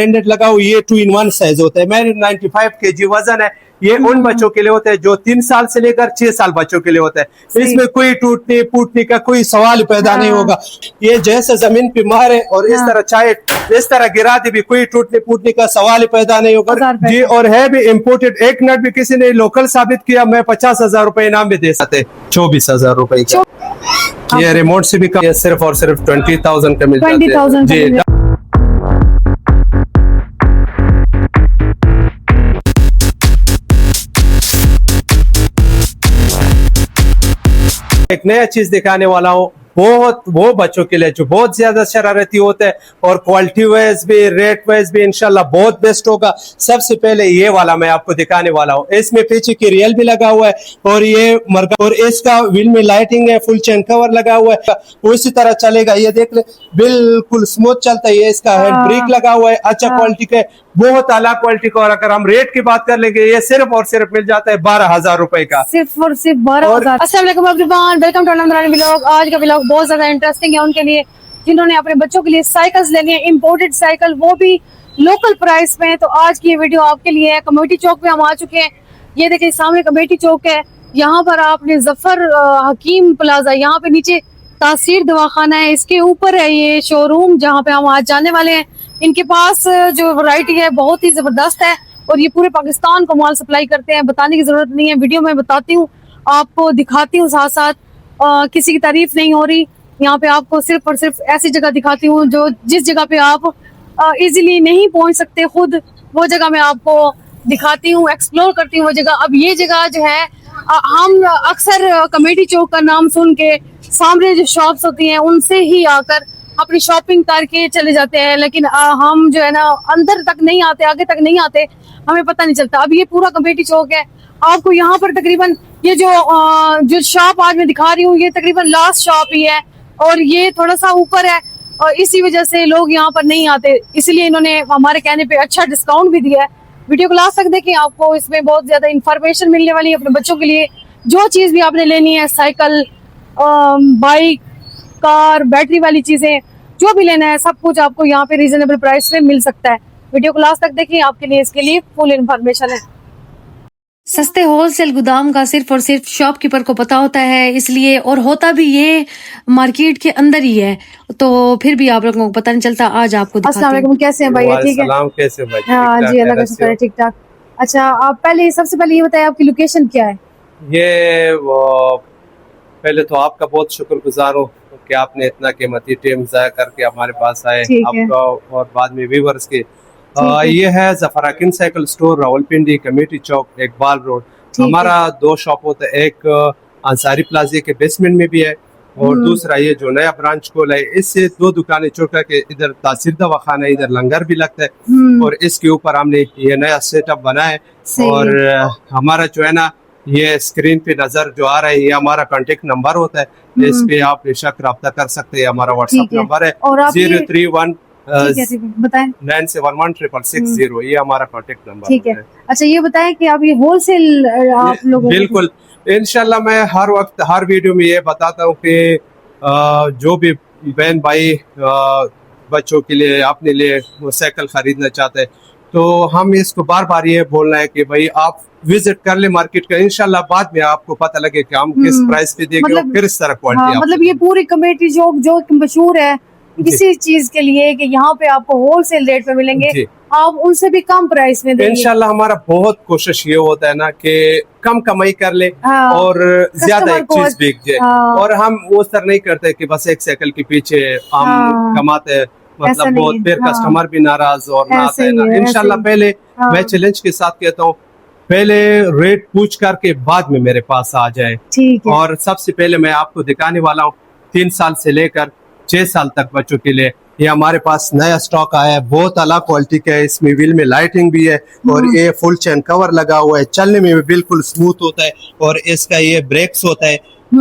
Standard लगाओ, ये 2-in-1 size होता है। मेरे 95 kg वजन है। ये उन बच्चों के लिए होता है जो 3 साल से लेकर 6 साल बच्चों के लिए होता है। इसमें कोई टूटने फूटने का कोई सवाल पैदा नहीं होगा। ये जैसे जमीन पे मारे और इस तरह चाहे इस तरह गिरा दे भी कोई टूटने फूटने का सवाल पैदा नहीं होगा जी। और है भी इम्पोर्टेड। एक नट भी किसी ने लोकल साबित किया, मैं 50,000 रुपए इनाम भी दे सकते। 24,000 रुपए का ये रिमोट से भी कम, ये सिर्फ और सिर्फ 20,000 का मिल जाता है जी। एक नया चीज दिखाने वाला हूँ, बहुत वो बच्चों के लिए जो बहुत ज्यादा शरारती होते हैं, और क्वालिटी वाइज भी रेट वाइज भी इंशाल्लाह बहुत बेस्ट होगा। सबसे पहले ये वाला मैं आपको दिखाने वाला हूँ। इसमें पीछे की रियल भी लगा हुआ है और ये मरगा, और इसका व्हील में लाइटिंग है, फुल चेन कवर लगा हुआ है, उसी तरह चलेगा। ये देख ले बिल्कुल स्मूथ चलता है। ये इसका हैंड ब्रेक लगा हुआ है, अच्छा क्वालिटी का, बहुत अला क्वालिटी का। और अगर हम रेट की बात कर लेंगे, ये सिर्फ और सिर्फ मिल जाता है 12,000 रुपए का, सिर्फ और सिर्फ 12,000। अस्सलाम वालेकुम everyone, welcome to another vlog. आज का व्लॉग बहुत ज्यादा इंटरेस्टिंग है उनके लिए जिन्होंने अपने बच्चों के लिए साइकिल्स लेनी है, इम्पोर्टेड साइकिल, वो भी लोकल प्राइस में। तो आज की ये वीडियो आपके लिए है। कमेटी चौक पे हम आ चुके हैं। ये देखिए सामने कमेटी चौक है। यहाँ पर आपने जफर हकीम प्लाजा, यहाँ पे नीचे तासीर दवाखाना है, इसके ऊपर है ये शोरूम जहाँ पे हम आज जाने वाले हैं। इनके पास जो वैरायटी है बहुत ही जबरदस्त है और ये पूरे पाकिस्तान को माल सप्लाई करते हैं। बताने की जरूरत नहीं है, वीडियो में बताती हूँ, आपको दिखाती हूँ साथ साथ। किसी की तारीफ नहीं हो रही यहाँ पे, आपको सिर्फ और सिर्फ ऐसी जगह दिखाती हूँ जो जिस जगह पे आप इजीली नहीं पहुंच सकते खुद, वो जगह मैं आपको दिखाती हूँ, एक्सप्लोर करती हूँ वो जगह। अब ये जगह जो है, हम अक्सर कमेटी चौक का नाम सुन के सामने जो शॉप्स होती हैं उनसे ही आकर अपनी शॉपिंग करके चले जाते हैं, लेकिन हम जो है ना अंदर तक नहीं आते, आगे तक नहीं आते, हमें पता नहीं चलता। अब ये पूरा कमेटी चौक है। आपको यहाँ पर तकरीबन ये जो शॉप आज मैं दिखा रही हूँ, ये तकरीबन लास्ट शॉप ही है और ये थोड़ा सा ऊपर है और इसी वजह से लोग यहाँ पर नहीं आते। इसलिए इन्होंने हमारे कहने पे अच्छा डिस्काउंट भी दिया है। वीडियो को लास्ट तक देखें, आपको इसमें बहुत ज्यादा इंफॉर्मेशन मिलने वाली है अपने बच्चों के लिए। जो चीज भी आपने लेनी है, साइकिल, बाइक, कार, बैटरी वाली चीजें, जो भी लेना है सब कुछ आपको यहाँ पे रीजनेबल प्राइस में मिल सकता है। वीडियो को लास्ट तक देखिए, आपके लिए इसके लिए फुल इन्फॉर्मेशन है। सस्ते होलसेल गोदाम का सिर्फ और सिर्फ शॉपकीपर को पता होता है, इसलिए, और होता भी ये मार्केट के अंदर ही है, तो फिर भी आप लोगों को पता नहीं चलता। आज आपको अस्सलाम वालेकुम, कैसे हैं भाई? ठीक है, कैसे भाई? हाँ जी, अल्लाह का शुक्र है, ठीक ठाक। अच्छा, आप सबसे पहले ये बताइए आपकी लोकेशन क्या है? ये पहले तो आपका बहुत शुक्रगुजार हूँ कि आपने इतना कीमती टाइम ज़ाया करके हमारे पास आए, आपका और बाद में व्यूअर्स के। ये है जफर हकीम साइकिल स्टोर, रावलपिंडी, कमेटी चौक, इकबाल रोड। हमारा 2 शॉप होता है, एक अंसारी प्लाजा के बेसमेंट में भी है और दूसरा ये जो नया ब्रांच खोला है, इससे 2 दुकानें छोड़ के इधर तासीर दवाखाना है, इधर लंगर भी लगता है और इसके ऊपर हमने ये नया सेटअप बनाया है। और हमारा जो है ना, ये स्क्रीन पे नजर जो आ रहा है, ये हमारा कांटेक्ट नंबर होता है, इस पे आप बेशक रब्ता कर सकते हैं। हमारा व्हाट्सएप नंबर है 031 9711660, ये हमारा कांटेक्ट नंबर। ठीक है। अच्छा, ये बताएं कि आप ये होलसेल आप लोग? बिल्कुल, इंशाल्लाह मैं हर वक्त हर वीडियो में ये बताता हूँ कि जो भी बहन भाई बच्चों के लिए अपने लिए साइकिल खरीदना चाहते हैं, तो हम इसको बार बार ये बोलना है कि भाई आप विजिट कर ले मार्केट का, इंशाल्लाह बाद में आपको पता लगे कि हम किस प्राइस पे देंगे, मतलब, किस तरह क्वालिटी। मतलब ये पूरी कमेटी जो मशहूर है किसी चीज के लिए कि यहाँ पे आपको होलसेल रेट पे मिलेंगे, आप उनसे भी कम प्राइस में देंगे। इंशाल्लाह हमारा बहुत कोशिश ये होता है ना कि कम कमाई कर ले और ज्यादा एक चीज बिक जाए। और हम वो सर नहीं करते कि बस एक साइकिल के पीछे हम कमाते हैं, मतलब बहुत फिर कस्टमर भी नाराज और ना आता है ना। इंशाल्लाह पहले मैं चैलेंज के साथ कहता हूँ, पहले रेट पूछ करके बाद में मेरे पास आ जाए। और सबसे पहले मैं आपको दिखाने वाला हूँ 3 साल से लेकर 6 साल तक बच्चों के लिए ये हमारे पास नया स्टॉक आया है, बहुत अलग क्वालिटी का है। इसमें व्हील में लाइटिंग भी है और ये फुल चेन कवर लगा हुआ है, चलने में भी बिल्कुल स्मूथ होता है और इसका ये ब्रेक्स होता है।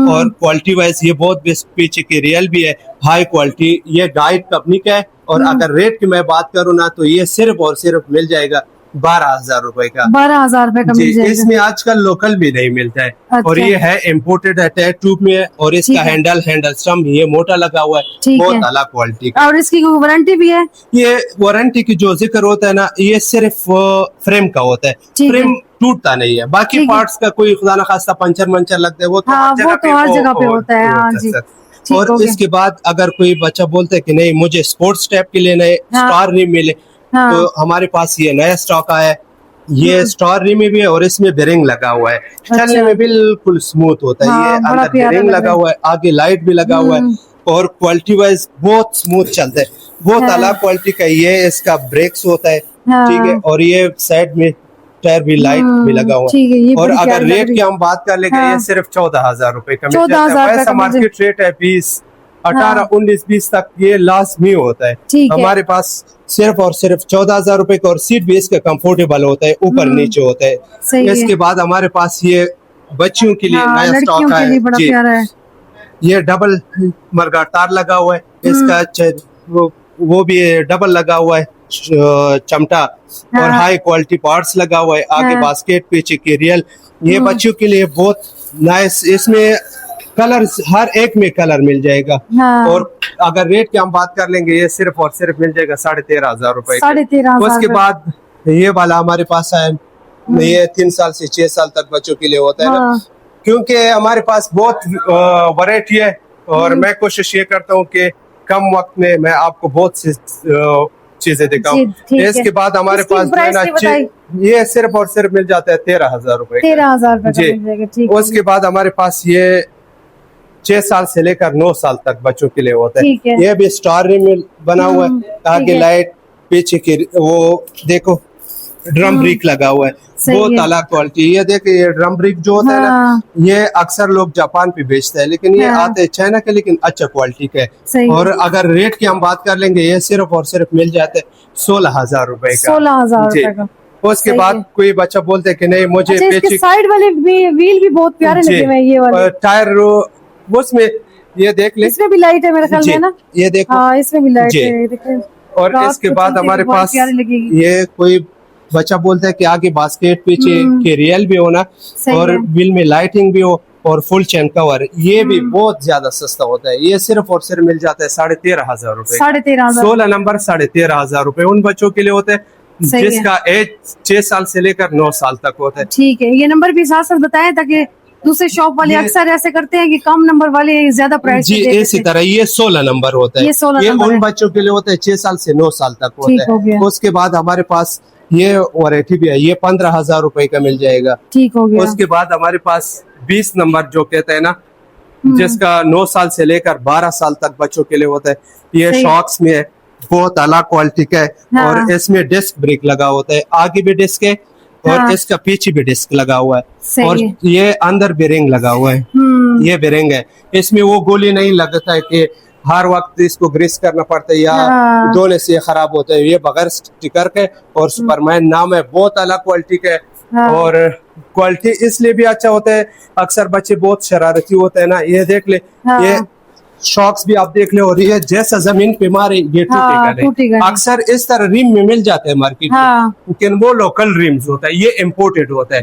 और क्वालिटी वाइज ये बहुत बेस्ट, पीछे की रियल भी है, हाई क्वालिटी। ये गाइड कंपनी का है और अगर रेट की मैं बात करूँ ना, तो ये सिर्फ और सिर्फ मिल जाएगा 12,000 रुपए का। 12,000 रुपए का जी, मिल जाएगा। इसमें आजकल लोकल भी नहीं मिलता है। अच्छा। और ये है इम्पोर्टेड है ट्यूब में, और ठीक इसका है। हैंडल स्टम्प ये मोटा लगा हुआ है, ठीक बहुत है। अलग क्वालिटी का। और इसकी वारंटी भी है? ये वारंटी की जो जिक्र होता है ना, ये सिर्फ फ्रेम का होता है, ठीक फ्रेम है। टूटता नहीं है। बाकी ठीक है। पार्ट्स का कोई खुदा न खास्ता पंचर मंचर लगता है, वो तो हाँ, हर वो तो हर जगह पे वो होता है। हाँ जी, सर। ठीक हो और गया। इसके बाद अगर कोई बच्चा बोलता है कि नहीं मुझे स्पोर्ट्स टाइप के लेना है, हाँ। स्टार रिम मिले, हाँ। तो हमारे पास ये नया स्टॉक आया है। ये स्टार रिम में भी है और इसमें बेरिंग लगा हुआ है, चलने में बिल्कुल स्मूथ होता है। हाँ, ये बड़ा अंदर प्यारा बेरिंग लग लगा रहा है। हुआ है, आगे लाइट भी लगा हुआ है, और क्वालिटी वाइज बहुत स्मूथ चलता है, बहुत हाँ। अलग क्वालिटी का। ये इसका ब्रेक्स होता है, हाँ। ठीक है, और ये साइड में टायर भी लाइट भी लगा हुआ ठीक है, ये और बड़ी अगर प्यारी लग रेट रही की है। हम बात कर लेंगे, हाँ। ये सिर्फ 14,000 रुपए का मिल 14,000 जाता है। रुपए वैसा का मिल जाए। मार्केट रेट है 20, 18, 19, 20 तक ये लाजमी होता है। ठीक है। हमारे पास सिर्फ और सिर्फ 14,000 रुपए का, और सीट भी इसका कंफर्टेबल होता है, ऊपर नीचे होता है। सही है। इसके बाद हमारे पास ये बच्चियों के लिए हाँ, नया लड़कियों स्टॉक के लिए है बड़ा जी। प्यारा है। ये डबल मरगा तार लगा हुआ है, इसका वो भी डबल लगा हुआ है चमटा, और हाँ। हाई क्वालिटी पार्ट्स लगा हुआ है, आगे हाँ। बास्केट पीछे की रियल। ये बच्चों के लिए बहुत नाइस, इसमें कलर हर एक में कलर मिल जाएगा। हाँ। और अगर रेट की हम बात कर लेंगे, ये सिर्फ और सिर्फ मिल जाएगा 13,500 रुपए के। 13,500 उसके बाद ये वाला हमारे पास है, ये 3 साल से 6 साल तक बच्चों के लिए होता है ना, हाँ। क्योंकि हमारे पास बहुत वैरायटी है, और मैं कोशिश ये करता हूँ कि कम वक्त में मैं आपको बहुत सी चीजें दिखाऊं। जी, ठीक है। इसके बाद हमारे इसकी पास जो है प्राइस ना, भी बताइए। ये सिर्फ और सिर्फ मिल जाता है 13,000 रुपए का। 13,000 रुपए का जी। मिल जाएगा। ठीक है। उसके बाद हमारे पास ये 6 साल से लेकर 9 साल तक बच्चों के लिए होता है। ठीक है। ये भी स्टार रिम में बना हुआ है, ठीक आगे है। लाइट, पीछे की वो देखो ड्रम ब्रेक लगा हुआ है, सही बहुत है। अलग क्वालिटी। ये देखिए, ये ड्रम ब्रेक जो होता है ना, हाँ। ये अक्सर लोग जापान पे बेचते हैं, लेकिन ये हाँ। आते हैं चाइना के, लेकिन अच्छा क्वालिटी का सही है। है। और अगर रेट की हम बात कर लेंगे, ये सिर्फ और सिर्फ मिल जाते हैं 16,000 रुपए का। 16,000 जी। रुपए का। उसके सही बाद है। कोई बच्चा बोलते हैं कि नहीं मुझे अच्छा, इसके पेची साइड वाले भी व्हील भी बहुत प्यारे जी, लगे हुए हैं, ये वाले। टायर उसमें ये देख ले इसमें भी लाइट है मेरे ख्याल जी, में ना। ये देखो। हाँ, इसमें भी लाइट जी। है, देखिए। और रात इसके को बाद चलती हमारे तो बहुत पास प्यारी लगेगी। ये कोई बच्चा बोलता है कि आगे बास्केट पीछे के रियल भी होना, सही और है। व्हील में लाइटिंग भी हो, और फुल चैन कवर, ये भी बहुत ज्यादा सस्ता होता है। ये सिर्फ और सिर्फ मिल जाता है 13,500 रुपए। 13,500। 16 नंबर 13,500 रुपए उन बच्चों के लिए होते हैं सही है। जिसका एज 6 साल से लेकर 9 साल तक होता है। ठीक है, ये नंबर भी साथ साथ बताएं, ताकि दूसरे शॉप वाले ये- अक्सर ऐसे करते हैं कि कम नंबर वाले ज्यादा प्राइस जी, इसी तरह ये 16 नंबर होता है। ये 16 ये नंबर उन है। बच्चों के लिए होता है 6 साल से 9 साल तक ठीक होता हो गया। है। उसके बाद हमारे पास ये वैरायटी भी है, ये 15,000 रुपए का मिल जाएगा। ठीक हो गया। उसके बाद हमारे पास 20 नंबर जो कहते हैं ना, जिसका 9 साल से लेकर 12 साल तक बच्चों के लिए होता है। ये सही। शॉक्स में है, बहुत अलग क्वालिटी का है। हाँ। और इसमें डिस्क ब्रेक लगा होता है, आगे भी डिस्क है, और हाँ। इसका पीछे भी डिस्क लगा हुआ है, सही और है। ये अंदर बेरिंग लगा हुआ है। ये बेरिंग है, इसमें वो गोली नहीं लगता है कि हर वक्त इसको ग्रीस करना पड़ता है या हाँ। धोने से ये खराब होता है। ये बगैर स्टिकर के, और सुपरमैन नाम है, बहुत अलग क्वालिटी का है। हाँ। और क्वालिटी इसलिए भी अच्छा होता है, अक्सर बच्चे बहुत शरारती होते हैं ना, ये देख ले, हाँ। ये शॉक्स भी आप देख ले, और ये जैसा जमीन पे मारे ये हाँ, टूटेगा टूटेगा नहीं। नहीं। अक्सर इस तरह रिम में मिल जाते हैं मार्केट में, हाँ। लेकिन वो लोकल रिम्स होता है, ये इम्पोर्टेड होता है।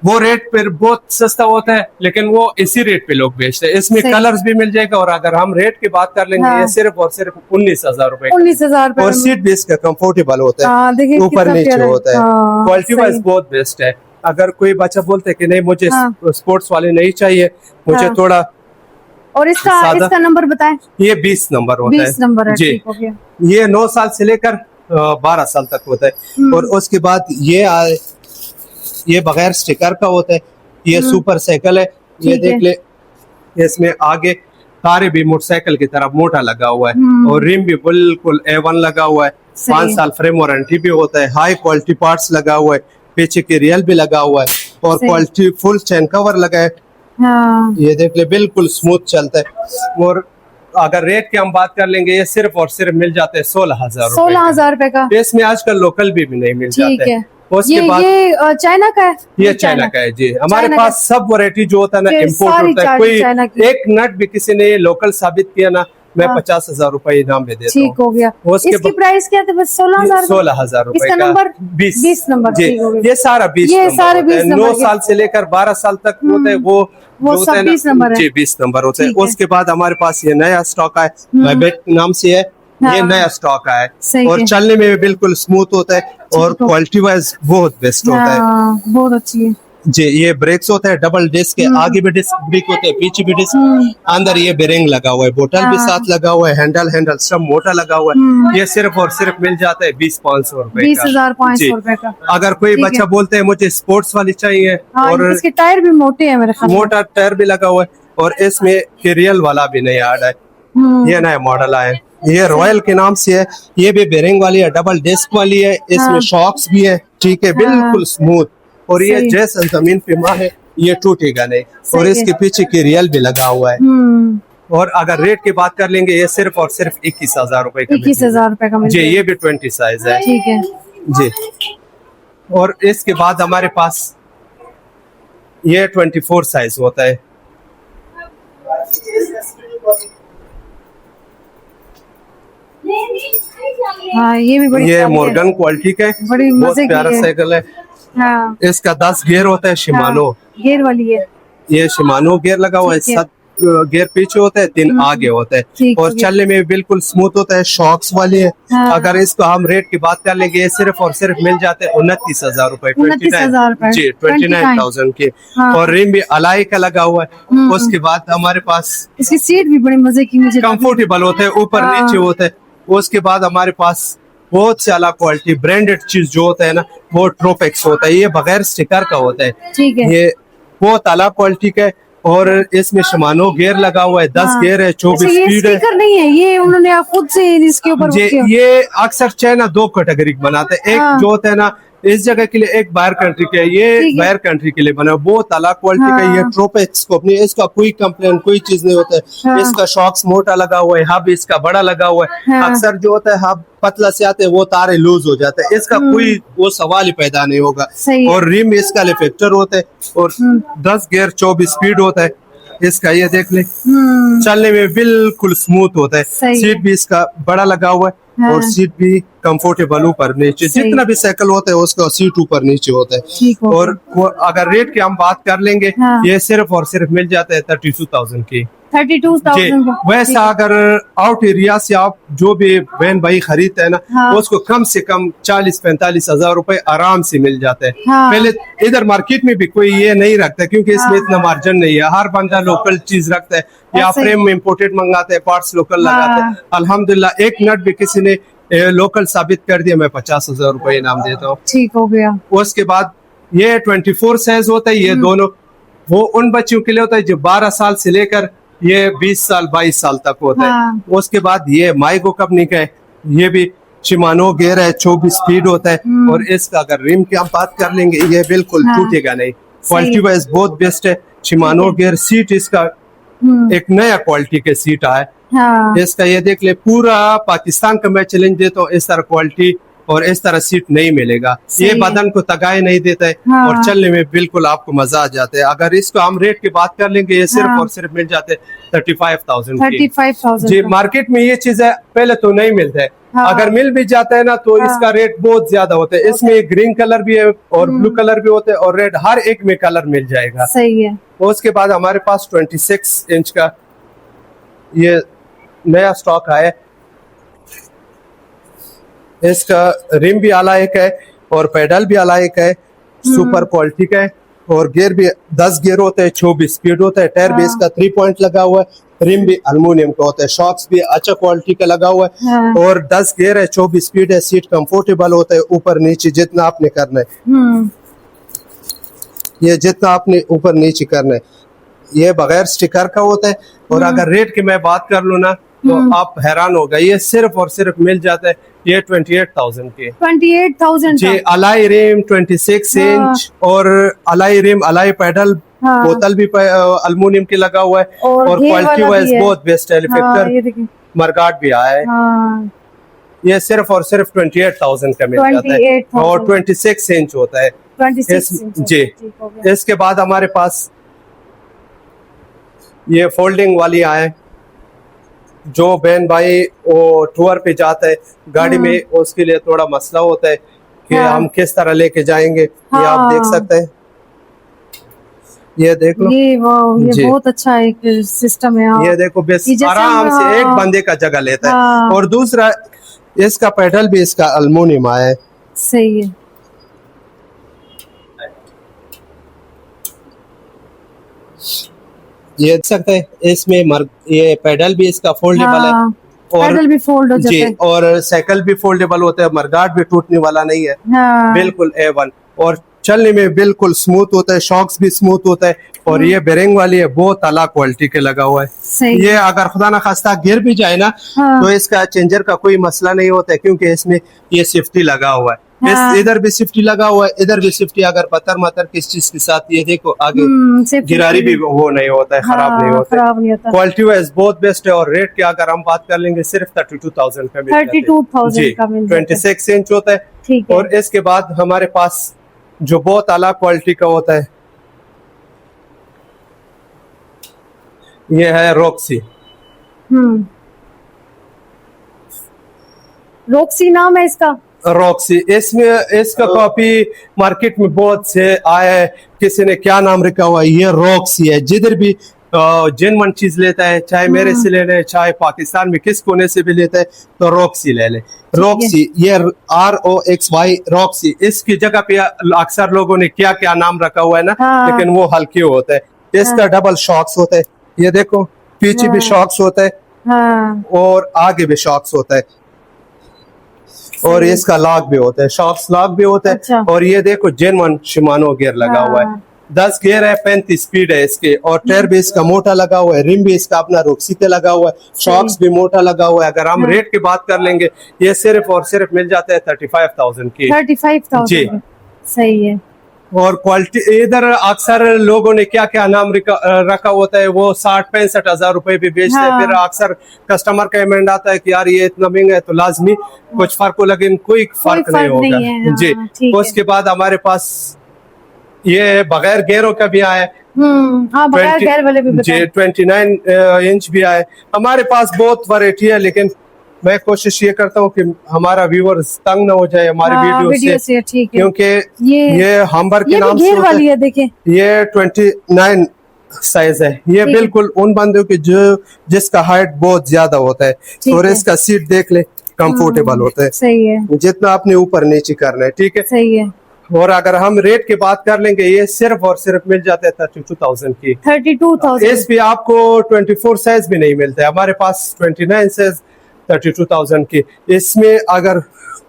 वो रेट पर बहुत सस्ता होता है, लेकिन वो इसी रेट पे लोग बेचते हैं। इसमें सही। कलर्स भी मिल जाएगा, और अगर हम रेट की बात कर लेंगे, हाँ। ये सिर्फ और सिर्फ 19,000 रुपए, 19,000 रुपए और का। सीट भी इसका कंफर्टेबल होता हाँ, है, देखिए ऊपर कितना नीचे प्यारा है। होता है। हाँ, क्वालिटी सही। वाइज बहुत बेस्ट है। अगर कोई बच्चा बोलता है कि नहीं मुझे हाँ। स्पोर्ट्स वाले नहीं चाहिए, मुझे हाँ। थोड़ा और इसका सादा- इसका नंबर बताएं। ये 20 नंबर होता है। 20 नंबर है। जी, ठीक हो गया। ये 9 साल से लेकर 12 साल तक होता है। और उसके बाद ये बगैर स्टिकर का होता है, ये सुपर साइकिल है। ये ठीक है। देख ले, इसमें आगे तारे भी मोटरसाइकिल की तरह मोटा लगा हुआ है, और रिम भी बिल्कुल A1 लगा हुआ है। सही 5 है। साल फ्रेम वारंटी भी होता है, हाई क्वालिटी पार्ट्स लगा हुआ है, पीछे की रियल भी लगा हुआ है, और सही। क्वालिटी फुल चैन कवर लगा है। हाँ। ये देख ले, बिल्कुल स्मूथ चलता है। और अगर रेट की हम बात कर लेंगे, ये सिर्फ और सिर्फ मिल जाते हैं 16,000 रुपए 16,000 रुपए का। का। इसमें आजकल लोकल भी नहीं मिल ठीक जाते है। हैं। उसके बाद ये चाइना का है। ये चाइना का है जी। हमारे चाइना पास सब वैरायटी जो होता है ना, फिर इम्पोर्ट सारी होता है। चाइना की। कोई एक नट भी किसी ने लोकल साबित किया ना, मैं हाँ। 50,000 रुपए इनाम में देता ठीक हो गया। उसके इसकी प्राइस क्या था? 16,000 16,000 रुपए इसका का नंबर 20 नंबर जी। ठीक हो गया। ये सारा 20 ये नंबर सारे होता है। 20 9 नंबर के। साल से लेकर 12 साल तक होते हैं वो वो जो सब होते हैं ना, 20 नंबर है। जी 20 नंबर होते हैं। ठीक है। उसके बाद हमारे पास ये नया स्टॉक है, मैबेट नाम से है, ये हाँ। नया स्टॉक है सही और है। चलने में भी बिल्कुल स्मूथ होता है और ठीक हो। क्वालिटी वाइज बहुत बेस्ट होता है हाँ, बहुत अच्छी है। जी। ये ब्रेक्स होते हैं डबल डिस्क के, आगे भी डिस्क ब्रेक होते हैं, पीछे भी डिस्क, अंदर ये बेरिंग लगा हुआ है, बोतल भी हाँ। साथ लगा हुआ है, हैंडल सब मोटा लगा हुआ है। ये सिर्फ और सिर्फ मिल जाता है 20,500 रुपए का। 20,500 रुपए का। अगर कोई ठीक बच्चा है। बोलते हैं मुझे स्पोर्ट्स वाली चाहिए हाँ, और इसके टायर भी मोटे हैं मेरे ख्याल में। मोटा टायर भी लगा हुआ है और इसमें केरियल वाला भी नहीं आ रहा है। ये नया मॉडल आया है, ये रॉयल के नाम से है, ये भी बेरिंग वाली है, डबल डिस्क वाली है, इसमें हाँ। शॉक्स भी है, ठीक है, बिल्कुल स्मूथ और ये सही। जैसे जमीन पे मार है ये टूटेगा नहीं और सही इसके है। पीछे केरियल भी लगा हुआ है। और अगर रेट की बात कर लेंगे ये सिर्फ और सिर्फ 21,000 रुपए का 21,000 रुपए का मिल जी। जाएगा। ये भी 20 साइज है ठीक है। जी। और इसके बाद हमारे पास ये 24 साइज होता है। हाँ, ये भी बड़ी ये प्यारी है। मोर्गन क्वालिटी का है, बड़ी बहुत मजे की प्यारा है। साइकिल है। हाँ, इसका 10 गियर होता है, शिमानो गेयर वाली है। ये शिमानो गियर लगा हुआ है, ठीक है। 7 गियर पीछे होता है, 3 आगे होता है ठीक और है। चलने में बिल्कुल स्मूथ होता है, शॉक्स वाली है। हाँ। अगर इसको हम रेट की बात कर लेंगे ये सिर्फ और सिर्फ मिल जाते हैं 29,000 रुपए, 29,000 रुपए। जी 29,000 के। हाँ। और रिम भी अलाई का लगा हुआ है। उसके बाद हमारे पास इसकी सीट भी बड़ी मजे की मुझे लगी। कंफर्टेबल होते हैं, ऊपर हाँ। नीचे होते हैं। उसके बाद हमारे पास बहुत से अलग क्वालिटी ब्रांडेड चीज जो होता है ना वो ट्रोपेक्स होता है, ये बगैर स्टिकर का होता है। ठीक है। ये बहुत अलग क्वालिटी का है और इसमें शमानो गियर लगा हुआ है, 10 हाँ। गियर है, 24 अच्छा, ये स्पीड है स्पीकर नहीं है, ये उन्होंने आप खुद से इसके ऊपर जी। वो किया। ये अक्सर चाइना 2 कैटेगरी बनाते हैं, एक हाँ। जो होता है ना इस जगह के लिए, एक बाहर कंट्री के, ठीक ये है। बाहर कंट्री के लिए बना है, बहुत अलग क्वालिटी का। हाँ। ये ट्रोपेक्स कंपनी, इसका कोई कंप्लेन कोई चीज नहीं होता है। हाँ। इसका शॉक्स मोटा लगा हुआ है, हब इसका बड़ा लगा हुआ है। हाँ। अक्सर जो होता है हब पतला से आते हैं वो तारे लूज हो जाते हैं, इसका कोई वो सवाल ही पैदा नहीं होगा। सही है। और रिम इसका लिफेक्टर होता है और 10 गियर 24 स्पीड होता है इसका। ये देख ले, चलने में बिल्कुल स्मूथ होता है। सही है। सीट भी इसका बड़ा लगा हुआ है हाँ। और सीट भी कंफर्टेबल ऊपर नीचे, सही। जितना भी साइकिल होता है उसका सीट ऊपर नीचे होता है। ठीक हो और अगर रेट की हम बात कर लेंगे हाँ। ये सिर्फ और सिर्फ मिल जाता है 32,000 की 32,000 जी। का। वैसा अगर आउट एरिया से आप जो भी बहन भाई खरीदते हैं ना हाँ। उसको कम से कम 40-45 हजार रुपए आराम से मिल जाते हैं। हाँ। पहले इधर मार्केट में भी कोई ये नहीं रखता क्योंकि इसमें इतना मार्जिन नहीं है, हर बंदा लोकल चीज रखता है या ऐसे ही। फ्रेम में इम्पोर्टेड मंगाते हैं, पार्ट्स लोकल हाँ। लगाते हैं। अल्हम्दुलिल्लाह एक नट भी किसी ने लोकल साबित कर दिया, मैं 50,000 रुपए इनाम देता हूँ। ठीक हो गया। उसके बाद ये 24 साइज होता है, ये दोनों वो उन बच्चों के लिए होता है जो 12 साल से लेकर ये 20 साल 22 साल तक होता हाँ। है। उसके बाद ये माइगो कंपनी का है, ये भी शिमानो गियर है, 24 स्पीड होता है और इसका अगर रिम की हम बात कर लेंगे ये बिल्कुल हाँ। टूटेगा नहीं, क्वालिटी वाइज बहुत बेस्ट है। शिमानो गियर सीट इसका एक नया क्वालिटी के सीट आया हाँ। इसका। ये देख ले, पूरा पाकिस्तान का मैं चैलेंज देता हूँ, इस तरह क्वालिटी और इस तरह सीट नहीं मिलेगा। ये सही है। बदन को तगाए नहीं देता है हाँ। और चलने में बिल्कुल आपको मजा आ जाता है। अगर इसको हम रेट की बात कर लेंगे ये सिर्फ हाँ। और सिर्फ मिल जाते हैं 35,000 की 35,000 जी। का। मार्केट में ये चीज है पहले तो नहीं मिलता है, हाँ। अगर मिल भी जाता है ना तो हाँ। इसका रेट बहुत ज्यादा होता है। इसमें ग्रीन कलर भी है और ब्लू कलर भी होता है और रेड, हर एक में कलर मिल जाएगा। सही है। उसके बाद हमारे पास 26 इंच का ये नया स्टॉक आया, इसका रिम भी आला एक है और पेडल भी आला एक है, सुपर क्वालिटी का है और गियर भी 10 गियर होते हैं, 24 स्पीड होता है। टायर भी इसका 3 पॉइंट लगा हुआ है, रिम भी अल्युमिनियम का होता है, शॉक्स भी अच्छा क्वालिटी का लगा हुआ है हाँ। और 10 गियर है, 24 स्पीड है, सीट कंफर्टेबल होता है, ऊपर नीचे जितना आपने करना है ये जितना आपने ऊपर नीचे करना है ये बगैर स्टिकर का होता है। और अगर रेट की मैं बात कर लूँ ना तो आप हैरान हो गए, ये सिर्फ और सिर्फ मिल जाता है ये 28,000 के 28,000 जी। का। अलाई रिम 26 हाँ। इंच और अलाई रिम अलाई पेडल हाँ। बोतल भी अल्युमिनियम की लगा हुआ है और और घेर क्वालिटी वाला भी वाइज है। बहुत बेस्ट है। हाँ, लिफेक्टर ये देखिए। मरगाट भी आया है, हाँ। ये सिर्फ और सिर्फ 28,000 का मिल जाता है 28,000 और 26 इंच होता है 26 इंच। जी। ठीक हो गया। इसके बाद हमारे पास ये फोल्डिंग वाली आए, जो बहन भाई वो टूर पे जाता है गाड़ी में, उसके लिए थोड़ा मसला होता है कि हम किस तरह लेके जाएंगे। ये आप देख सकते हैं, ये देख लो, ये बहुत अच्छा एक सिस्टम है। ये देखो बस आराम से एक बंदे का जगह लेता है। और दूसरा इसका पेडल भी इसका अल्मुनियम आया है। सही है। ये देख सकते हैं इसमें ये पेडल भी इसका फोल्डेबल है, और पेडल भी फोल्ड हो जाता है, और साइकिल भी फोल्डेबल होता है, मरगाट भी टूटने वाला नहीं है। बिल्कुल A1, और चलने में बिल्कुल स्मूथ होता है, शॉक्स भी स्मूथ होता है। और ये बेरिंग वाली है, बहुत अला क्वालिटी के लगा हुआ है। ये अगर खुदा ना खास्ता गिर भी जाए ना, तो इसका चेंजर का कोई मसला नहीं होता है, क्योंकि इसमें ये सेफ्टी लगा हुआ है। इधर भी सेफ्टी लगा हुआ है, इधर भी सेफ्टी। अगर पत्थर मत्थर किस चीज के साथ, ये देखो आगे गिरारी भी वो नहीं होता है, खराब नहीं होता। क्वालिटी वाइज बहुत बेस्ट है। और रेट की अगर हम बात कर लेंगे, सिर्फ 32,000 का मिलता है। 32,000 का मिलता है। 26 इंच होता है। और इसके बाद हमारे पास जो बहुत आला क्वालिटी का होता है, ये है रॉक्सी। रॉक्सी नाम है इसका। रॉक्सी, इसमें इसका कॉपी मार्केट में बहुत से आया है, किसी ने क्या नाम रखा हुआ है, ये रॉक्सी है। जिधर भी जेन्युइन चीज लेता है, चाहे मेरे से ले ले, चाहे पाकिस्तान में किस कोने से भी लेता है, तो रॉक्सी ले ले। रॉक्सी, ये ROXY रॉक्सी। इसकी जगह पे अक्सर लोगों ने क्या क्या नाम रखा हुआ है ना, लेकिन वो हल्के होता है। इसका डबल शॉक्स होता है, ये देखो पीछे भी शॉक्स होता है और आगे भी शॉक्स होता है। और इसका लॉक भी होता है, शॉक्स लॉक भी होता है। अच्छा। और ये देखो जेन्युइन शिमानो गियर लगा हुआ है, 10 गियर है, 35 स्पीड है इसके। और टायर भी इसका मोटा लगा हुआ है, रिम भी इसका अपना रॉक्सी के लगा हुआ है, शॉक्स भी मोटा लगा हुआ है। अगर हम रेट की बात कर लेंगे, ये सिर्फ और सिर्फ मिल जाता है 35,000 की। 35,000 जी, सही है। और क्वालिटी, इधर अक्सर लोगों ने क्या क्या नाम रखा होता है, वो 60-65 हजार रुपए भी बेचते हैं। फिर अक्सर कस्टमर का कमेंट आता है कि यार ये इतना महंगा है, तो लाजमी कुछ फर्क हो, लेकिन कोई फर्क नहीं होगा जी। उसके बाद हमारे पास ये बगैर गेयरों का भी आया है, बगैर गेयर वाले भी जी। 29 इंच भी आया। हमारे पास बहुत वैरायटी है, लेकिन मैं कोशिश ये करता हूँ कि हमारा व्यूअर्स तंग ना हो जाए हमारी वीडियो से, क्योंकि ये हमबर के नाम से वाली है। देखिए ये 29 साइज है। ये बिल्कुल उन बंदों की जिसका हाइट बहुत ज्यादा होता है। और इसका सीट देख ले, कंफर्टेबल होता है, सही है, जितना आपने ऊपर नीचे करना है, ठीक है, सही है। और अगर हम रेट की बात कर लेंगे, ये सिर्फ और सिर्फ मिल जाते हैं 32,000 की। 32,000। इस पे आपको 24 साइज भी नहीं मिलता है, हमारे पास 29 साइज 32,000 की। इसमें अगर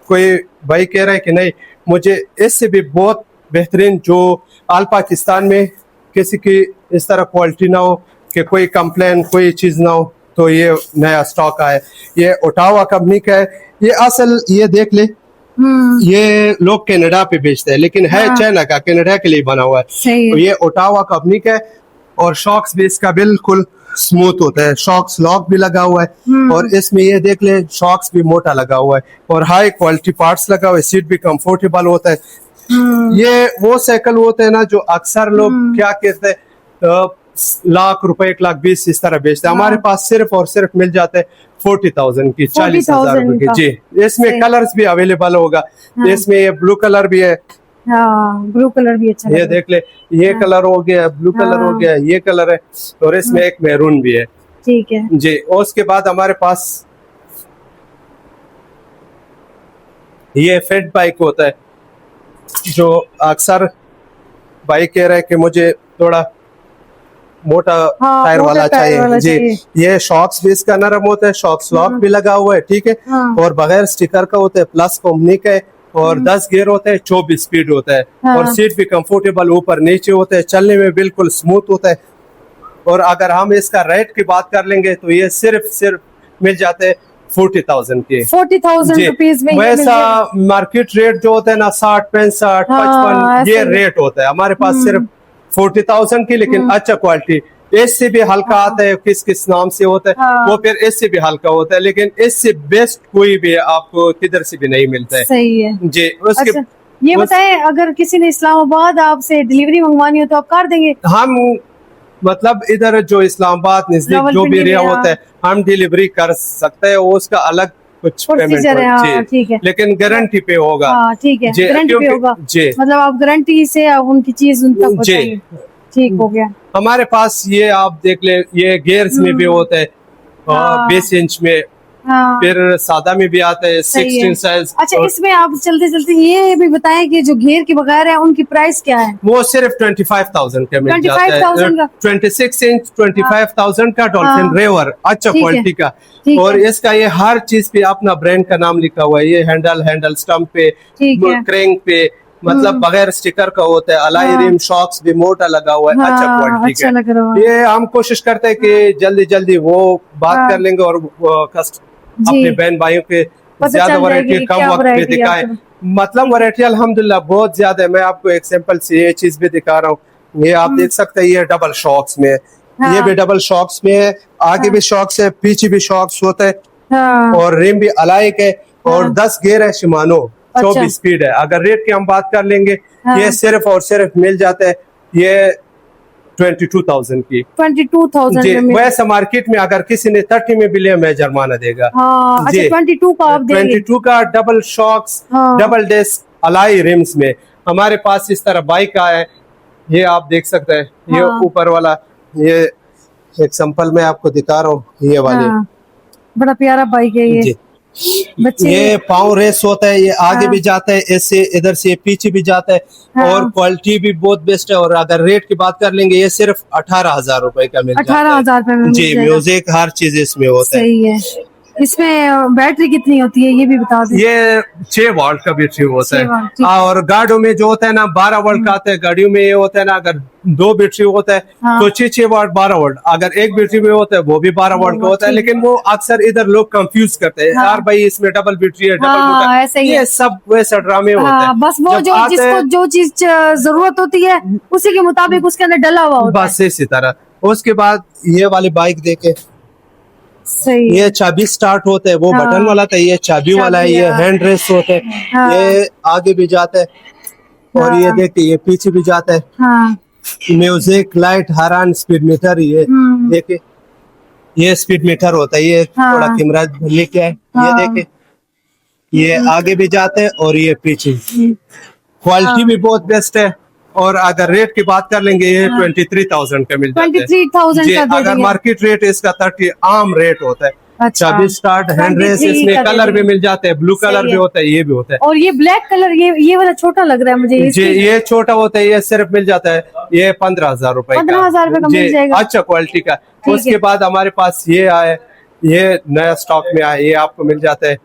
कोई भाई कह रहा है कि नहीं मुझे इससे भी बहुत बेहतरीन, जो आल पाकिस्तान में किसी की इस तरह क्वालिटी ना हो, कि कोई कंप्लेन कोई चीज ना हो, तो ये नया स्टॉक आया। ये ओटावा कंपनी का है। ये असल, ये देख ले, ये लोग कनाडा पे बेचते हैं, लेकिन है चाइना का, कनाडा के लिए बना हुआ है। ये ओटावा कंपनी का है। और शॉक्स भी इसका बिल्कुल स्मूथ होता है, शॉक्स लॉक भी लगा हुआ है। और इसमें ये देख ले, शॉक्स भी मोटा लगा हुआ है, और हाई क्वालिटी पार्ट्स लगा हुआ है। सीट भी कंफर्टेबल होता है। ये वो साइकिल होते हैं ना, जो अक्सर लोग क्या कहते हैं, लाख रुपए 1,20,000 इस तरह बेचते हैं। हमारे पास सिर्फ और सिर्फ मिल जाते हैं 40,000 की, 40,000 रुपए की जी। इसमें कलर्स भी अवेलेबल होगा। इसमें ये ब्लू कलर भी है, ब्लू कलर भी अच्छा, ये देख ले, ये कलर हो गया, ब्लू कलर हो गया, ये कलर है, और इसमें एक मैरून भी है, ठीक है जी। और उसके बाद हमारे पास ये फेट बाइक होता है, जो अक्सर बाइक कह रहा है कि मुझे थोड़ा मोटा टायर वाला चाहिए जी। ये शॉक्स भी इसका नरम होता है, शॉक्स लॉक भी लगा हुआ है, ठीक है। और बगैर स्टिकर का होता है, प्लस कंपनी का है। और 10 गियर होता है, 24 स्पीड होता है। और सीट भी कंफर्टेबल ऊपर नीचे होता है, चलने में बिल्कुल स्मूथ होता है। और अगर हम इसका रेट की बात कर लेंगे, तो ये सिर्फ मिल जाते हैं 40,000 के। 40,000 रुपीज में। वैसा मार्केट रेट जो होता है ना, 60, 65, 55, ये रेट होता है। हमारे पास सिर्फ 40,000 की, लेकिन अच्छा क्वालिटी। इससे भी हल्का आता है, किस किस नाम से होता है, वो फिर इससे भी हल्का होता है, लेकिन इससे बेस्ट कोई भी आपको किधर से भी नहीं मिलता है। सही है जी। उसके ये बताएं, अगर किसी ने इस्लामाबाद आपसे डिलीवरी मंगवानी हो तो आप कर देंगे? हम मतलब इधर जो इस्लामाबाद नजदीक जो भी रावलपिंडी एरिया में, होता है हम डिलीवरी कर सकते हैं, वो उसका अलग कुछ पेमेंट प्रोसीजर है। हाँ, ठीक है। लेकिन गारंटी पे होगा। हाँ ठीक है, जी, गारंटी पे क्योंकि- होगा। जी मतलब आप गारंटी से आप उनकी चीज उन तक जी पहुंचाएंगे। ठीक हो गया। हमारे पास ये आप देख ले, ये गेयर्स में भी होता है हाँ। 20 इंच में, हाँ फिर सादा में भी आता है सही 16 है। साइज। अच्छा, इसमें आप चलते चलते ये भी बताएं कि जो घेर के बगैर है उनकी प्राइस क्या है? वो सिर्फ 25,000 का मिल जाता 25,000 का? है। 26 इंच 25,000 का डॉल्फिन हाँ। रेवर, अच्छा ठीक है, क्वालिटी का। ठीक और है। इसका ये हर चीज पे अपना ब्रांड का नाम लिखा हुआ है। ये हैंडल स्टम्प पे, ठीक है। क्रैंक पे, मतलब बगैर स्टिकर का होता है। अलाई हाँ। रिम शॉक्स भी मोटा लगा हुआ है, अच्छा हाँ, क्वालिटी अच्छा का लग रहा है। ये हम कोशिश करते हैं कि जल्दी जल्दी वो बात हाँ। कर लेंगे और जी। अपने बहन भाइयों के पता ज्यादा चल वैरायटी जाएगी कम क्या वक्त में वैरायटी है दिखाएं। आपके। मतलब वैरायटी अल्हम्दुलिल्लाह बहुत ज्यादा है। मैं आपको एग्जांपल से ये चीज भी दिखा रहा हूँ। ये आप देख सकते हैं, ये डबल शॉक्स में है। हाँ। ये भी डबल शॉक्स में है, आगे भी शॉक्स है, पीछे भी शॉक्स होते हैं, हाँ और रिम भी अलाइक है, और हाँ। 10 गियर है शिमानो, अच्छा। 24 स्पीड है। अगर रेट की हम बात कर लेंगे, हाँ। ये सिर्फ और सिर्फ मिल जाता है ये 22,000 की। 22,000 जी, में मिल- वैसे मार्केट में अगर किसी ने 30 में भी लिया, मैं जुर्माना देगा। हाँ अच्छा, जी 22 का आप देंगे। 22 का डबल शॉक्स, हाँ। डबल डिस्क अलाई रिम्स में हमारे पास इस तरह बाइक का है। ये आप देख सकते हैं, ये हाँ। ऊपर वाला, ये एक सैंपल मैं आपको दिखा रहा हूँ, ये वाले। हाँ, बड़ा प्यारा बाइक है ये। जी बच्चे ये पाँव रेस होता है, ये आगे हाँ। भी जाता है, ऐसे इधर से पीछे भी जाता है, हाँ। और क्वालिटी भी बहुत बेस्ट है। और अगर रेट की बात कर लेंगे, ये सिर्फ 18,000 रुपए का मिल जाता है। 18,000 रुपए में मिल जी, जाएगा। म्यूजिक हर चीज इसमें होता है। सही है। इसमें बैटरी कितनी होती है ये भी बता दें। ये 6 वोल्ट का बैटरी होता 6 वोल्ट, ठीक है। है। और गाड़ियों में जो होता है ना 12 वोल्ट का आता है। गाड़ियों में ये होता है ना, अगर 2 बैटरी होता है हाँ। तो 6 वोल्ट 12 वोल्ट, अगर एक बैटरी में होता है वो भी 12 वोल्ट का होता है। ठीक। लेकिन वो अक्सर इधर लोग कंफ्यूज करते हैं, हाँ। यार भाई इसमें डबल बैटरी है, डबल हाँ, मोटर, ऐसे ही ये है। सब वैसे ड्रामे होते हाँ, हैं। बस वो जब जो आते जिसको हैं- जो चीज जरूरत होती है उसी के मुताबिक उसके अंदर डला हुआ होता है। बस इसी तरह। उसके बाद ये वाली बाइक देखे, सही है। ये चाबी स्टार्ट होता है, वो हाँ। बटन वाला था, ये चाबी वाला है। ये हाँ। हैंड रेस्ट होता है, हाँ। ये आगे भी जाता है, और ये हाँ। देखिए ये पीछे भी जाता है। हाँ music, light, horn, speed metre, ये देखिए ये स्पीड मीटर होता है। ये हाँ। थोड़ा कैमरा लेके आए, ये हाँ। देखे, ये आगे भी जाते हैं और ये पीछे। क्वालिटी भी बहुत बेस्ट है। और अगर रेट की बात कर लेंगे, ये 23,000 का मिल जाता है। 23,000 जी, का दे अगर दिया। मार्केट रेट इसका 30 आम रेट होता है। अच्छा। 26 स्टार्ट हैंड रेस, 23 इसमें का दे कलर भी दिया। मिल जाते हैं, ब्लू सही कलर भी है। होता है, ये भी होता है। और ये ब्लैक कलर, ये वाला छोटा लग रहा है मुझे। जी, इसकी ये छोटा होता है, ये सिर्फ मिल जाता है ये 15,000 रुपए का। 15,000 रुपए का जी, मिल जाएगा। अच्छा क्वालिटी का। है। उसके बाद हमारे पास ये आए, ये नया स्टॉक में आया, ये आपको मिल जाता है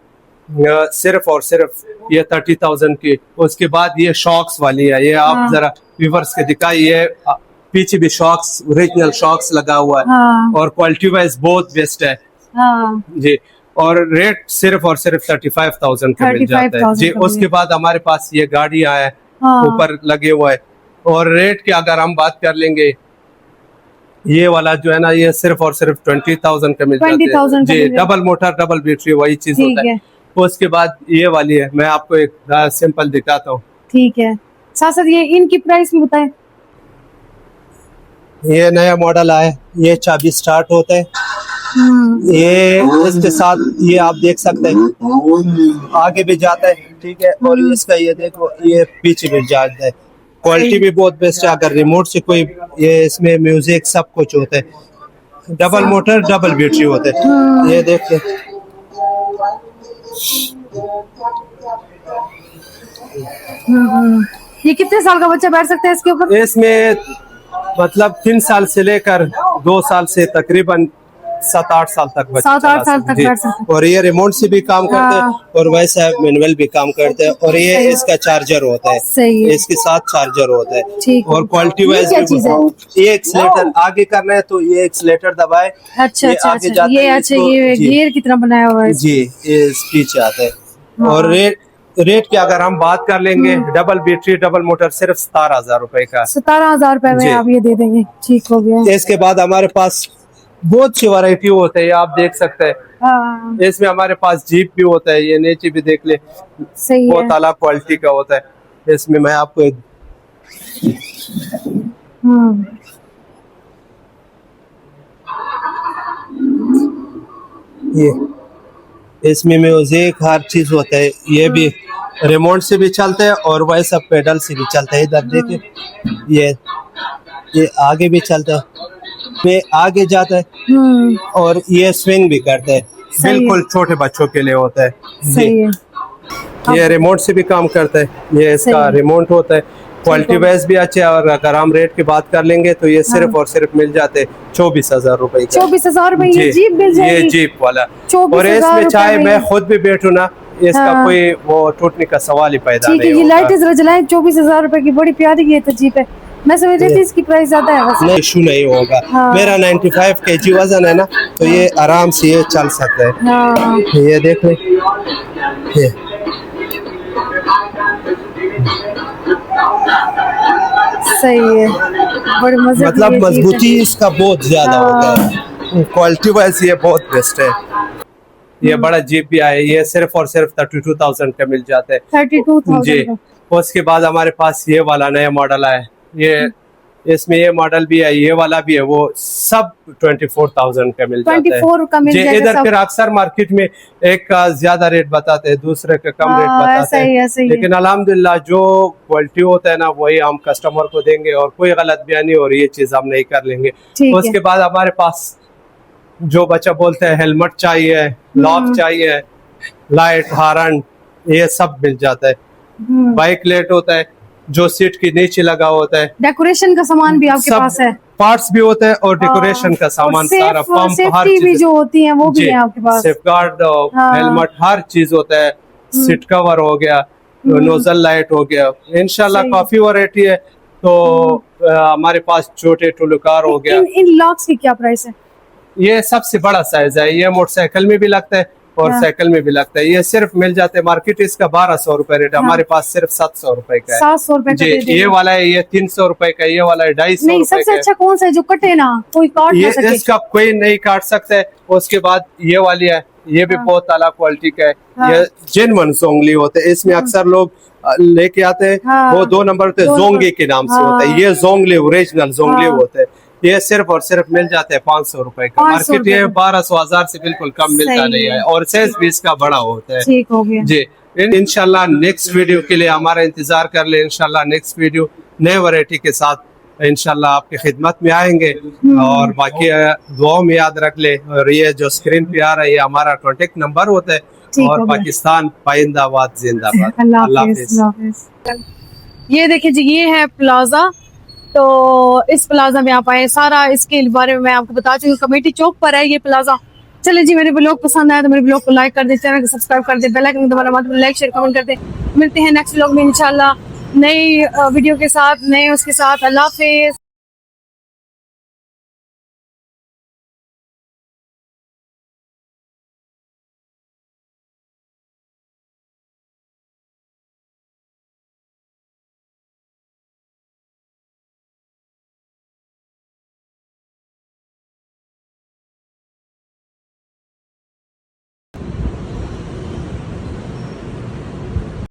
सिर्फ और सिर्फ ये 30,000 की। उसके बाद ये शॉक्स वाली है, ये आप हाँ। जरा व्यूवर्स के दिखाइए, पीछे भी शॉक्स, ओरिजिनल शॉक्स लगा हुआ है। हाँ। और क्वालिटी वाइज बहुत बेस्ट है। हाँ जी, और रेट सिर्फ और सिर्फ 35,000 का मिल जाता है। 35,000 जी, का मिल उसके बाद हमारे पास ये गाड़ी आया है, हाँ। ऊपर लगे हुआ है। और रेट की अगर हम बात कर लेंगे, ये वाला जो है ना, ये सिर्फ और सिर्फ 20,000 का मिल जाता 20,000 है। का जी, मिल जाता है। डबल मोटर, डबल बैटरी, वही चीज ठीक होता है। है। उसके बाद ये वाली है, मैं आपको एक सिंपल दिखाता हूँ। ठीक है। साथ साथ ये इनकी प्राइस भी बताएं। ये नया मॉडल आया है, ये चाबी स्टार्ट होता है। ये इसके साथ ये आप देख सकते हैं, आगे भी जाता है, ठीक है। और इसका ये देखो, ये पीछे भी जाता है। क्वालिटी भी बहुत बेस्ट है। अगर रिमोट से कोई, ये इसमें म्यूजिक सब कुछ होता है। डबल मोटर, डबल बैटरी होता है। ये देखिए, ये कितने साल का बच्चा बैठ सकता है इसके ऊपर? इसमें मतलब 3 साल से लेकर 2 साल से तकरीबन 7-8 साल तक बच्चा 7-8 साल चला तक जी। बैठ सकता है। और ये रिमोट से भी काम करते हैं, हाँ। और वैसा मैनुअल भी काम करते हैं। और ये इसका चार्जर होता है, सही है। इसके साथ चार्जर होता है। ठीक है। और क्वालिटी ये वाइज क्या चीज़ है? ये एक्सीलेटर आगे करना है तो ये एक्सीलेटर दबाए, अच्छा ये अच्छा आगे अच्छा, जाता ये है, अच्छा, इसको- ये जी। गियर की तरह बनाया हुआ है। जी, ये पीछे आता है। हाँ। और रेट की अगर हम बात कर लेंगे, डबल बैटरी, डबल मोटर, सिर्फ 17,000 रुपए का। 17,000 रुपए में जी। आप ये दे देंगे। ठीक हो गया। इसके बाद हमारे पास बहुत सी वैरायटी होते हैं, आप देख सकते हैं। हाँ इसमें हमारे पास जीप भी होता है, ये नीचे भी देख ले, सही है। बहुत आला क्वालिटी का होता है। इसमें मैं आपको एक, ये इसमें म्यूजिक हर चीज होता है। ये भी रिमोट से भी चलता है और वैसा पेडल से भी चलता है। इधर देखिए ये आगे भी चलता है, ये आगे जाता है और ये स्विंग भी करता है। बिल्कुल छोटे बच्चों के लिए होता है। सही है। ये रिमोट से भी काम करता है। ये इसका रिमोट होता है। क्वालिटी वाइज भी अच्छे है। और अगर हम रेट की बात कर लेंगे तो ये सिर्फ और सिर्फ मिल जाते 24,000 रुपए का। 24,000 रुपए ये जीप मिल जाएगी? ये जीप वाला। 24,000 और इसमें चाहे मैं खुद भी बैठूं ना, इसका हाँ। कोई वो टूटने का सवाल ही पैदा नहीं ठीक है। ये होगा। लाइट जरा जलाएं। 24,000 रुपए की बड़ी प्यारी ये तो जीप है। मैं समझ रही थी इसकी प्राइस ज्यादा है वैसे। नहीं, इशू नहीं होगा। हाँ। मेरा 95 kg वजन है ना, तो ये आराम से ये चल सकता है। हाँ। ये देख ले, ये सही है, बड़े मजे की मतलब ये जीप है। मजबूती इसका बहुत ज्यादा होता है। क्वालिटी वाइज ये बहुत बेस्ट है। ये बड़ा जीप भी आया, ये सिर्फ और सिर्फ 32,000 का मिल जाता है। 32,000 जी। का। उसके बाद हमारे पास ये वाला नया मॉडल है। ये इसमें ये मॉडल भी है, ये वाला भी है। वो सब 24,000 का मिल जाता है। 24 का मिल जी। जाएगा इधर सब। फिर अक्सर मार्केट में एक का ज्यादा रेट बताते हैं, दूसरे का कम रेट हाँ, बताते ऐसा ही हैं। ऐसा ही है। लेकिन अल्हम्दुलिल्लाह जो क्वालिटी होता है ना, वही हम कस्टमर को देंगे और कोई गलत बयानी और ये चीज हम नहीं कर लेंगे। ठीक है। उसके बाद हमारे पास जो बच्चा बोलते हैं हेलमेट चाहिए, लॉक चाहिए, लाइट, हारन, ये सब मिल जाता है। बाइक लेट होता है, जो सीट के नीचे लगा होता है। डेकोरेशन का सामान भी आपके सब पास है? पार्ट्स भी होते हैं और डेकोरेशन का सामान सारा, पंप, हर सेफ्टी भी चीज जो होती है वो भी जी, है आपके पास? सेफगार्ड, हाँ। हेलमेट, हर चीज होता है। सीट कवर हो गया, नोजल लाइट हो गया। इंशाल्लाह सही। काफी वैरायटी है। तो हमारे पास छोटे टुलकार हो गया। इन लॉक्स की क्या प्राइस है? ये सबसे बड़ा साइज है। ये मोटरसाइकिल में भी लगता है और हाँ। साइकिल में भी लगता है। ये सिर्फ मिल जाते हैं मार्केट इसका 1200 रुपए रेट, हमारे पास सिर्फ 700 रुपए का है। 700 रुपए का जी। दे देंगे। ये वाला है, ये 300 रुपए का, ये वाला है 250 नहीं, रुपए सबसे का। अच्छा कौन सा है जो कटे ना, कोई काट ना ये सके? इसका कोई नहीं काट सकता है। उसके बाद ये वाली है, ये भी बहुत आला क्वालिटी का है। हाँ। ये जेन्युइन जोंगली होते हैं। इसमें अक्सर लोग लेके आते हैं, हाँ। वो 2 नंबर पे जोंगी के नाम से होता है। ये जोंगली, ओरिजिनल जोंगली हाँ। होते हैं। ये सिर्फ और सिर्फ मिल जाते हैं 500 रुपए का। 500 मार्केट ये रुपए का। 1200-1000 से बिल्कुल कम मिलता सही नहीं है। है और साइज भी इसका बड़ा होता है। ठीक हो गया। जी। इंशाल्लाह नेक्स्ट वीडियो के लिए हमारा इंतजार कर ले। इंशाल्लाह नेक्स्ट वीडियो नए वैरायटी के साथ इंशाल्लाह आपकी खिदमत में आएंगे। और बाकी दुआओं में याद रख ले। और ये जो स्क्रीन पे आ रहा है, ये हमारा कॉन्टेक्ट नंबर होता है। ठीक और हो गया। पाकिस्तान पाइंदाबाद जिंदाबाद। अल्लाह अल्लाह हाफिज, हाफिज। अल्लाह हाफिज। ये देखिए जी, ये है प्लाजा। तो इस प्लाजा में आप आए, सारा इसके बारे में मैं आपको बता चुकी हूँ। कमेटी चौक पर है ये प्लाजा। चले जी, मेरे ब्लॉग पसंद आया तो मेरे ब्लॉग को लाइक कर दे, चैनल को सब्सक्राइब कर दे, बेल आइकन दबाना मत भूलिए, लाइक शेयर कमेंट कर दे। मिलते हैं नेक्स्ट ब्लॉग में इंशाल्लाह नई वीडियो के साथ, नए उसके साथ। अल्लाह हाफिज।